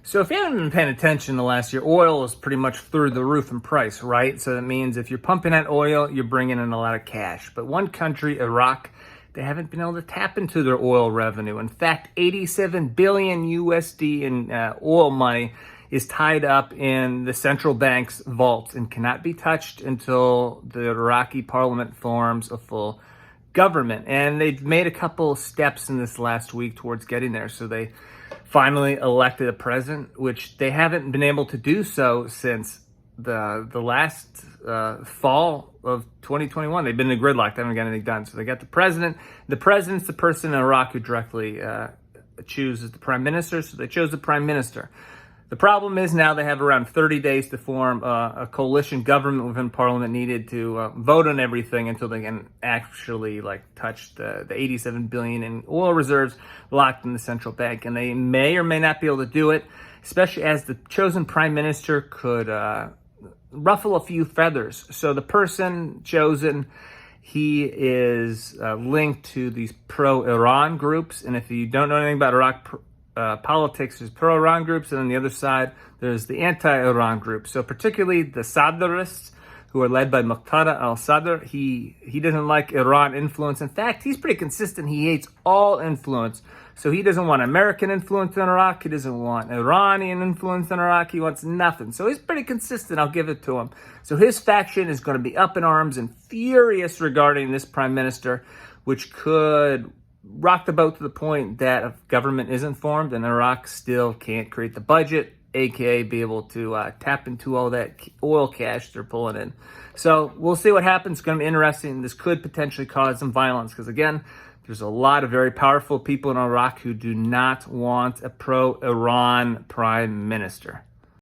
So if you haven't been paying attention the last year, oil is pretty much through the roof in price, right? So that means if you're pumping out oil, you're bringing in a lot of cash. But one country, Iraq, they haven't been able to tap into their oil revenue. In fact, 87 billion USD in oil money is tied up in the central bank's vaults and cannot be touched until the Iraqi parliament forms a full government. And they've made a couple steps in this last week towards getting there. So they finally elected a president, which they haven't been able to do so since the last fall of 2021. They've been in a gridlock. They haven't got anything done. So they got the president. The president's the person in Iraq who directly chooses the prime minister. So they chose the prime minister. The problem is now they have around 30 days to form a coalition government within parliament needed to vote on everything until they can actually touch the 87 billion in oil reserves locked in the central bank. And they may or may not be able to do it, especially as the chosen prime minister could ruffle a few feathers. So the person chosen, he is linked to these pro-Iran groups. And if you don't know anything about Iraq politics, there's pro-Iran groups, and on the other side, there's the anti-Iran group. So particularly the Sadrists, who are led by Muqtada al-Sadr, he doesn't like Iran influence. In fact, he's pretty consistent. He hates all influence. So he doesn't want American influence in Iraq. He doesn't want Iranian influence in Iraq. He wants nothing. So he's pretty consistent. I'll give it to him. So his faction is going to be up in arms and furious regarding this prime minister, which could rock the boat to the point that if government isn't formed and Iraq still can't create the budget, aka be able to tap into all that oil cash they're pulling in. So we'll see what happens. It's going to be interesting. This could potentially cause some violence because, again, there's a lot of very powerful people in Iraq who do not want a pro-Iran prime minister.